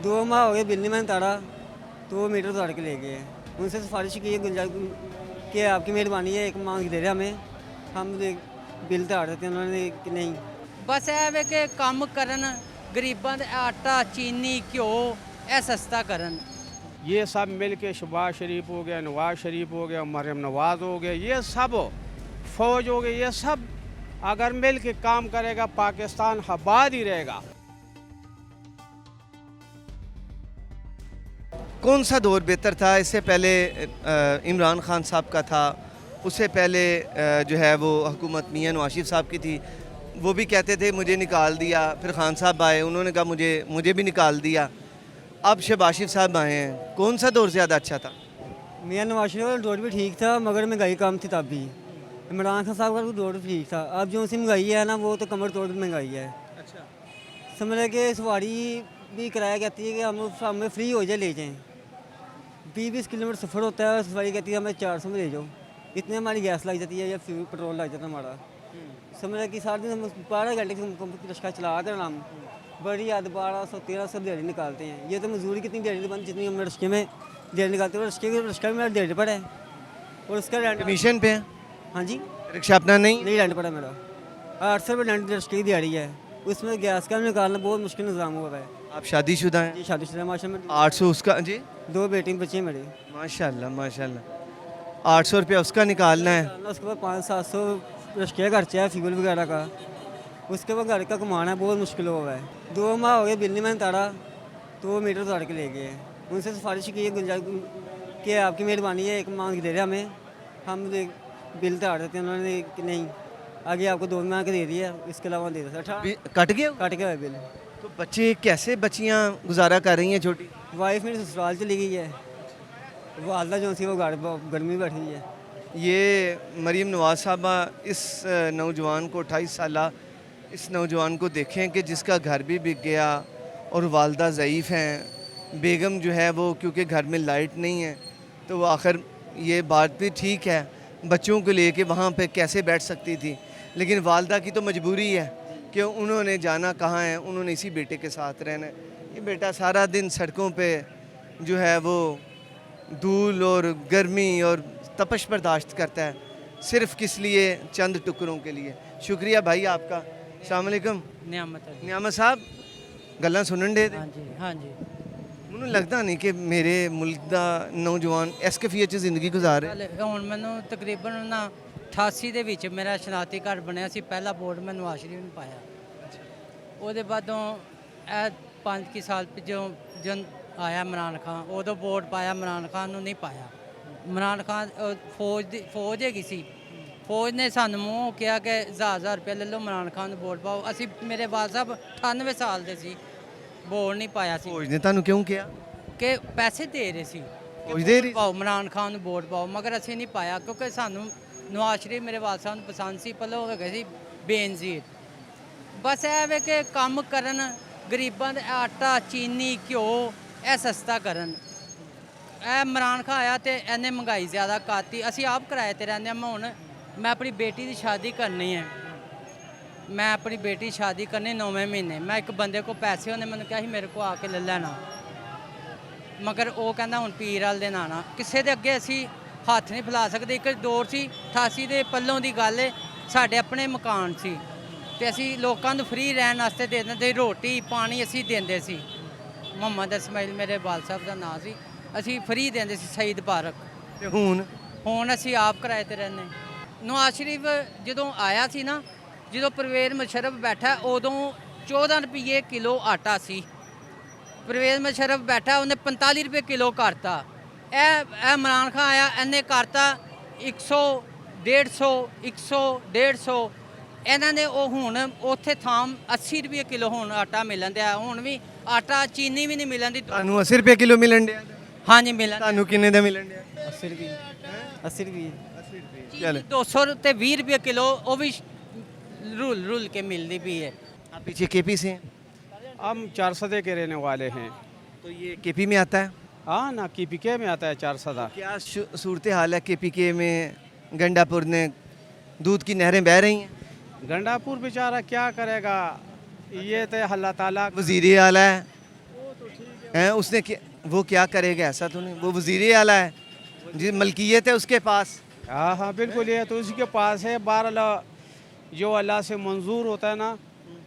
2 माह हो गए बिल नहीं मैंने तारा, तो वो मीटर उतार के ले गए हैं। उनसे सिफारिश की है गुंजाइश कि आपकी मेहरबानी है, 1 माह दे रहे हमें, हम बिल तार देते हैं। उन्होंने कि नहीं। बस ਇਹ ਵੇ ਕਿ ਕੰਮ ਕਰਨ ਗਰੀਬਾਂ ਦੇ ਆਟਾ चीनी घ्यो ਇਹ सस्ता करन। ये सब मिल के शहबाज शरीफ हो गया, नवाज शरीफ हो गया, मरियम नवाज हो गया, ये सब फौज हो गई, ये सब अगर मिल के काम करेगा पाकिस्तान आबाद ही रहेगा। कौन सा दौर बेहतर था? इससे पहले इमरान खान साहब का था, उससे पहले जो है वो हुकूमत मियां नवाज साहब की थी। वो भी कहते थे मुझे निकाल दिया, फिर खान साहब आए, उन्होंने कहा मुझे भी निकाल दिया। अब शहबाज साहब आए हैं, कौन सा दौर ज़्यादा अच्छा था? मियां नवाज शरीफ का दौर भी ठीक था, मगर महंगाई कम थी तब भी। इमरान खान साहब का दौर भी ठीक था। अब जो सी महंगाई है ना, वो तो कमर तोड़ महंगाई है। अच्छा, समझ रहे कि सवारी भी किराया कहती है कि हमें फ्री हो जाए, ले जाएँ। 20-20 किलोमीटर सफ़र होता है और सवारी कहती है हमें 400 में ले जाओ। इतने हमारी गैस लग जाती है या फ्यूल पेट्रोल लग जाता है हमारा। समझ रहे कि सारे दिन हम 12 घंटे रिक्शा चला कर हम बड़ी हद 1200-1300 दिहाड़ी निकालते हैं। ये तो मजदूरी कितनी दिहाड़ी नहीं बनती जितनी हम रिक्शे में दिहाड़ी निकालते हैं। रिक्शा में मेरा दिहाड़ी पड़ा है और उसका रेंट कमीशन पे है? हाँ जी, रिक्शा अपना नहीं? नहीं रेंट पड़ा मेरा। 800 रुपये रेंट रिक्शे की दिहाड़ी है, उसमें गैस का निकालना बहुत मुश्किल निज़ाम हुआ है। आप शादीशुदा हैं? जी शादीशुदा माशा में 800 उसका जी? 2 बेटी बच्चे हैं मेरे। माशाल्लाह माशाल्लाह। 800 रुपया उसका निकालना है। उसके बाद 500-700 रिक्शे खर्चा है, फ्यूल वगैरह का। उसके बाद घर का कमाना बहुत मुश्किल हुआ है। 2 माह हो गए बिल नहीं मैंने तारा, तो वो मीटर उतार के ले गए हैं। उनसे सिफारिश की है गुंजाइश कि आपकी मेहरबानी है, 1 माह दे रहे हमें, हम बिल तार देते हैं। उन्होंने कि नहीं, आगे आपको 2 माह का दे दिया, इसके अलावा दे देता। कट गया? कट गया है बिल। तो बच्चे कैसे, बच्चियाँ गुजारा कर रही हैं छोटी? वाइफ मेरी ससुराल चली गई है, वालदा जो सी वो गर्मी बैठी है। ये मरीम नवाज साहबा इस नौजवान को 28 साल इस नौजवान को देखें कि जिसका घर भी बिक गया और वालदा ज़ईफ़ हैं, बेगम जो है वो क्योंकि घर में लाइट नहीं है, तो वो आखिर ये बात भी ठीक है, बच्चों को लेके वहाँ पे कैसे बैठ सकती थी, लेकिन वालदा की तो मजबूरी है कि उन्होंने जाना कहाँ है, उन्होंने इसी बेटे के साथ रहना है। ये बेटा सारा दिन सड़कों पे जो है वो धूल और गर्मी और तपश बर्दाश्त करता है, सिर्फ किस लिए? चंद टुकड़ों के लिए। शुक्रिया भाई आपका। अस्सलाम वालेकुम। नियामत साहब गल्लां सुनन दे हाँ जी, हाँ जी। ਮੈਨੂੰ ਲੱਗਦਾ ਨਹੀਂ ਕਿ ਮੇਰੇ ਮੁਲਕ ਦਾ ਨੌਜਵਾਨ ਇਸ ਕੈਫੀਅਤ 'ਚ ਜ਼ਿੰਦਗੀ ਗੁਜ਼ਾਰ ਰਿਹਾ। ਹਾਲੇ ਹੁਣ ਮੈਨੂੰ ਤਕਰੀਬਨ ਨਾ 88 ਦੇ ਵਿੱਚ ਮੇਰਾ ਸ਼ਨਾਖਤੀ ਕਾਰਡ ਬਣਿਆ ਸੀ। ਪਹਿਲਾ ਵੋਟ ਮੈਂ ਨਵਾਜ਼ ਸ਼ਰੀਫ ਨੂੰ ਪਾਇਆ। ਉਹਦੇ ਬਾਅਦੋਂ ਇਹ 5 ਸਾਲ ਜਦੋਂ ਆਇਆ ਇਮਰਾਨ ਖਾਨ, ਉਦੋਂ ਵੋਟ ਪਾਇਆ, ਇਮਰਾਨ ਖਾਨ ਨੂੰ ਨਹੀਂ ਪਾਇਆ। ਇਮਰਾਨ ਖਾਨ ਫੌਜ ਹੈਗੀ ਸੀ, ਫੌਜ ਨੇ ਸਾਨੂੰ ਮੂੰਹ ਕਿਹਾ ਕਿ 1000 ਰੁਪਏ ਲੈ ਲਓ, ਇਮਰਾਨ ਖਾਨ ਨੂੰ ਵੋਟ ਪਾਓ। ਅਸੀਂ ਮੇਰੇ ਵਾਲ ਸਾਹਿਬ 98 ਸਾਲ ਦੇ ਸੀ, ਵੋਟ ਨਹੀਂ ਪਾਇਆ ਸੀ ਫੌਜ ਨੇ ਤੁਹਾਨੂੰ ਕਿਉਂ ਕਿਹਾ? ਕਿ ਪੈਸੇ ਦੇ ਰਹੇ ਸੀ ਫੌਜ ਦੇ ਰਹੀ? ਪਾਓ ਇਮਰਾਨ ਖਾਨ ਨੂੰ ਵੋਟ ਪਾਓ, ਮਗਰ ਅਸੀਂ ਨਹੀਂ ਪਾਇਆ ਕਿਉਂਕਿ ਸਾਨੂੰ ਨਵਾਜ਼ ਸ਼ਰੀਫ ਮੇਰੇ ਵਾਲ ਸਾਹਿਬ ਨੂੰ ਪਸੰਦ ਸੀ। ਪਹਿਲਾਂ ਉਹ ਹੈਗੇ ਸੀ ਬੇਨਜ਼ੀਰ। ਬਸ ਇਹ ਵੇ ਕਿ ਕੰਮ ਕਰਨ ਗਰੀਬਾਂ ਦੇ ਆਟਾ ਚੀਨੀ ਘਿਓ ਇਹ ਸਸਤਾ ਕਰਨ। ਇਹ ਇਮਰਾਨ ਖਾਨ ਆਇਆ ਤੇ ਇਹਨੇ ਮਹਿੰਗਾਈ ਜ਼ਿਆਦਾ ਕਰਤੀ। ਅਸੀਂ ਆਪ ਕਿਰਾਏ ਤੇ ਰਹਿੰਦੇ ਹਾਂ। ਮੈਂ ਆਪਣੀ ਬੇਟੀ ਦੀ ਸ਼ਾਦੀ ਕਰਨੀ ਹੈ, ਮੈਂ ਆਪਣੀ ਬੇਟੀ ਦੀ ਸ਼ਾਦੀ ਕਰਨੀ 9ਵੇਂ ਮਹੀਨੇ। ਮੈਂ ਇੱਕ ਬੰਦੇ ਕੋਲ ਪੈਸੇ, ਉਹਨੇ ਮੈਨੂੰ ਕਿਹਾ ਸੀ ਮੇਰੇ ਕੋਲ ਆ ਕੇ ਲੈ ਲੈਣਾ, ਮਗਰ ਉਹ ਕਹਿੰਦਾ ਹੁਣ ਪੀਰ ਵਾਲੇ ਦਿਨ ਆਉਣਾ। ਕਿਸੇ ਦੇ ਅੱਗੇ ਅਸੀਂ ਹੱਥ ਨਹੀਂ ਫੈਲਾ ਸਕਦੇ। ਇੱਕ ਦੌਰ ਸੀ 88 ਦੇ ਪੱਲੋਂ ਦੀ ਗੱਲ ਹੈ, ਸਾਡੇ ਆਪਣੇ ਮਕਾਨ ਸੀ ਤੇ ਅਸੀਂ ਲੋਕਾਂ ਨੂੰ ਫ੍ਰੀ ਰਹਿਣ ਵਾਸਤੇ ਦੇ ਦਿੰਦੇ, ਰੋਟੀ ਪਾਣੀ ਅਸੀਂ ਦਿੰਦੇ ਸੀ। ਮੁਹੰਮਦ ਇਸਮਾਈਲ ਮੇਰੇ ਵਾਲ ਸਾਹਿਬ ਦਾ ਨਾਂ ਸੀ, ਅਸੀਂ ਫ੍ਰੀ ਦਿੰਦੇ ਸੀ ਸ਼ਹੀਦ ਪਾਰਕ। ਤੇ ਹੁਣ ਅਸੀਂ ਆਪ ਕਿਰਾਏ ਤੇ ਰਹਿੰਦੇ। ਨਵਾਜ਼ ਸ਼ਰੀਫ ਜਦੋਂ ਆਇਆ ਸੀ ਨਾ, ਜਦੋਂ ਪਰਵੇਜ਼ ਮੁਸ਼ਰਫ ਬੈਠਾ ਉਦੋਂ 14 ਰੁਪਏ ਕਿਲੋ ਆਟਾ ਸੀ। ਪਰਵੇਜ਼ ਮੁਸ਼ਰਫ ਬੈਠਾ, ਉਹਨੇ 45 ਰੁਪਏ ਕਿਲੋ ਕਰਤਾ। ਇਹ ਇਮਰਾਨ ਖਾਨ ਆਇਆ, ਇਹਨੇ ਕਰਤਾ 100, 150, 100, 150। ਇਹਨਾਂ ਨੇ ਉਹ ਹੁਣ ਉੱਥੇ ਥਾਂ 80 ਰੁਪਏ ਕਿਲੋ ਹੁਣ ਆਟਾ ਮਿਲਣ ਦਿਆ। ਹੁਣ ਵੀ ਆਟਾ ਚੀਨੀ ਵੀ ਨਹੀਂ ਮਿਲਣ ਦੀ। ਤੁਹਾਨੂੰ 80 ਰੁਪਏ ਕਿਲੋ ਮਿਲਣ ਡਿਆ? ਹਾਂਜੀ ਮਿਲਣ। ਤੁਹਾਨੂੰ ਕਿੰਨੇ ਦਾ ਮਿਲਣ ਡਿਆ? 80 रुपये 80 रुपये। चल 200 ਤੇ 20 ਰੁਪਏ ਕਿਲੋ, ਉਹ ਵੀ रुल के मिलती भी है। आप पीछे केपी से हैं? हम 400 के रहने वाले हैं। तो ये केपी में आता है? हाँ ना, KPK में आता है 400। क्या सूरत हाल है KPK में? गंडापुर ने दूध की नहरें बह रही हैं, गंडापुर बेचारा क्या करेगा, ये तो अल्लाह ताला वज़ीर आला है। वो तो ठीक हैं उसने वो क्या करेगा, ऐसा तो नहीं, वो वज़ीर आला है जी, मलकियत है उसके पास। हाँ हाँ बिल्कुल, ये तो उसी के पास है। बहरहाल जो अल्लाह से मंजूर होता है ना,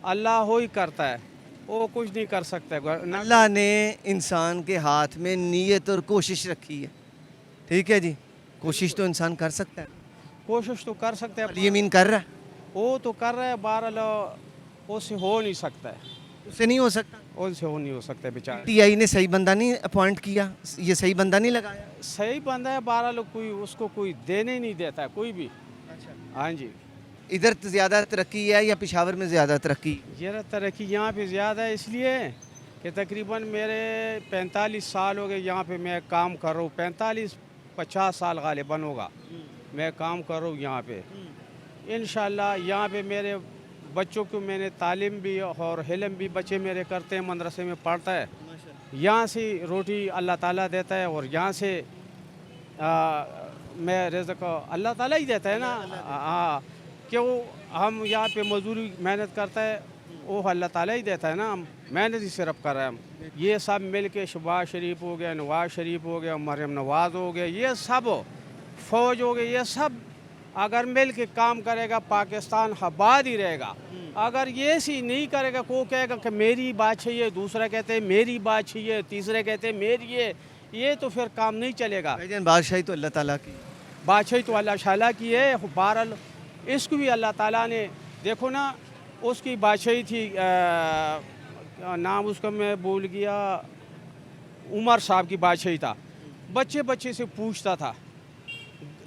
अल्लाह हो ही करता है, वो कुछ नहीं कर सकता है ना। अल्लाह ने इंसान के हाथ में नीयत और कोशिश रखी है, ठीक है जी, कोशिश तो इंसान कर सकता है, कोशिश तो कर सकते हैं, यमीन कर रहा है, वो तो कर रहा है। बहरहाल उससे हो नहीं सकता है, उससे नहीं हो सकता। उनसे हो नहीं हो सकता है बेचारा। टीआई ने सही बंदा नहीं अपॉइंट किया, ये सही बंदा नहीं लगाया। सही बंदा है, बहरहाल कोई उसको कोई देने नहीं देता है कोई भी। हाँ जी, इधर ज़्यादा तरक्की है या पेशावर में ज़्यादा तरक्की? ये तरक्की यहाँ पे ज़्यादा है, इसलिए कि तकरीबन मेरे 45 साल हो गए यहाँ पे मैं काम कर रहा हूँ। 45-50 साल गालिबन होगा मैं काम कर रहा हूँ यहाँ पे। इंशाल्लाह यहाँ पे मेरे बच्चों को मैंने तालीम भी और हिल्म भी बच्चे मेरे करते हैं, मदरसे में पढ़ता है। यहाँ से रोटी अल्लाह ताला देता है और यहाँ से मैं रिज़्क़ अल्लाह ताला ही देता है ना। हाँ, क्यों हम यहाँ पे मजदूरी मेहनत करता है, वो अल्लाह ताला ही देता है ना, हम मेहनत ही सिर्फ कर रहे हैं हम। ये सब मिल के शहबाज शरीफ हो गया, नवाज़ शरीफ हो गया, मरियम नवाज़ हो गया, ये सब फौज हो गई, ये सब अगर मिल के काम करेगा पाकिस्तान आबाद ही रहेगा। अगर ये सी नहीं करेगा, को कहेगा कि मेरी बात चाहिए, दूसरा कहते हैं मेरी बात चाहिए, तीसरे कहते हैं मेरी ये तो फिर काम नहीं चलेगा। भाईजान बादशाही तो अल्लाह ताला की, बादशाही तो अल्लाह ताला की है। बहरहाल इसको भी अल्लाह ताला ने, देखो ना, उसकी बादशाही थी, नाम उसका मैं भूल गया, उमर साहब की बादशाही था। बच्चे बच्चे से पूछता था,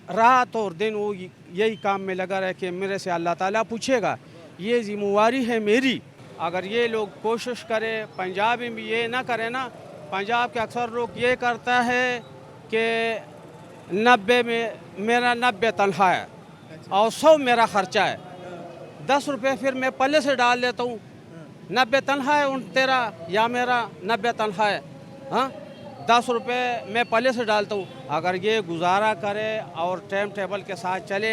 रात और दिन वो यही काम में लगा रहे कि मेरे से अल्लाह ताला पूछेगा, ये जिम्मेवारी है मेरी। अगर ये लोग कोशिश करें, पंजाब में भी ये ना करें ना, पंजाब के अक्सर लोग ये करता है कि 90 में मेरा 90 तनख्वाह है और 100 मेरा ख़र्चा है, 10 रुपये फिर मैं पल्ले से डाल देता हूँ। 90 तनख्वाह है तेरा या मेरा 90 तनख्वाह है, हाँ, 10 रुपये मैं पल्ले से डालता हूँ। अगर ये गुजारा करे और टाइम टेबल के साथ चले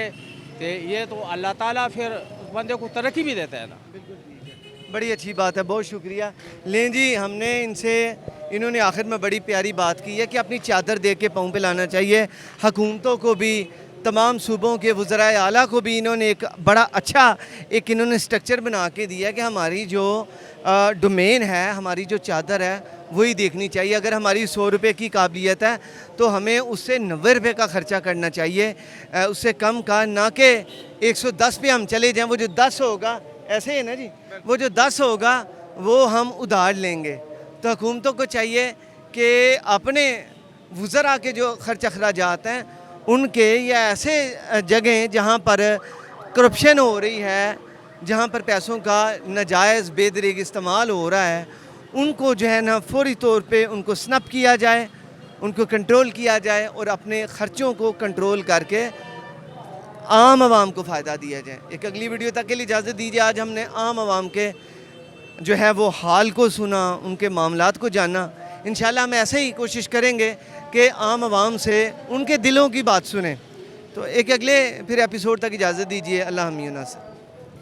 तो ये तो अल्लाह ताला फिर उस बंदे को तरक्की भी देता है ना। बड़ी अच्छी बात है, बहुत शुक्रिया। लें जी, हमने इनसे, इन्होंने आखिर में बड़ी प्यारी बात की है कि अपनी चादर दे के पाँव पे लाना चाहिए। हुकूमतों को भी, तमाम सूबों के वज़राए आला को भी इन्होंने एक बड़ा अच्छा इन्होंने स्ट्रक्चर बना के दिया है कि हमारी जो डोमेन है, हमारी जो चादर है वही देखनी चाहिए। अगर हमारी 100 रुपये की काबिलियत है तो हमें उससे 90 रुपये का ख़र्चा करना चाहिए, उससे कम का, ना कि 110 पे हम चले जाएं। वो जो 10 होगा, ऐसे ही ना जी, वो जो 10 होगा वो हम उधार लेंगे। तो हुकूमतों को चाहिए कि अपने वज़रा के जो ख़र्च अखराजात हैं उनके, या ऐसे जगह जहाँ पर करप्शन हो रही है, जहाँ पर पैसों का नाजायज़ बेदरीग इस्तेमाल हो रहा है, उनको जो है ना फौरी तौर पे उनको स्नप किया जाए, उनको कंट्रोल किया जाए और अपने ख़र्चों को कंट्रोल करके आम आवाम को फ़ायदा दिया जाए। एक अगली वीडियो तक के लिए इजाज़त दीजिए। आज हमने आम आवाम के जो है वो हाल को सुना, उनके मामलात को जाना। इंशाल्लाह हम ऐसे ही कोशिश करेंगे कि आम आवाम से उनके दिलों की बात सुने। तो एक अगले फिर एपिसोड तक इजाज़त दीजिए। अल्लाह हमीना से।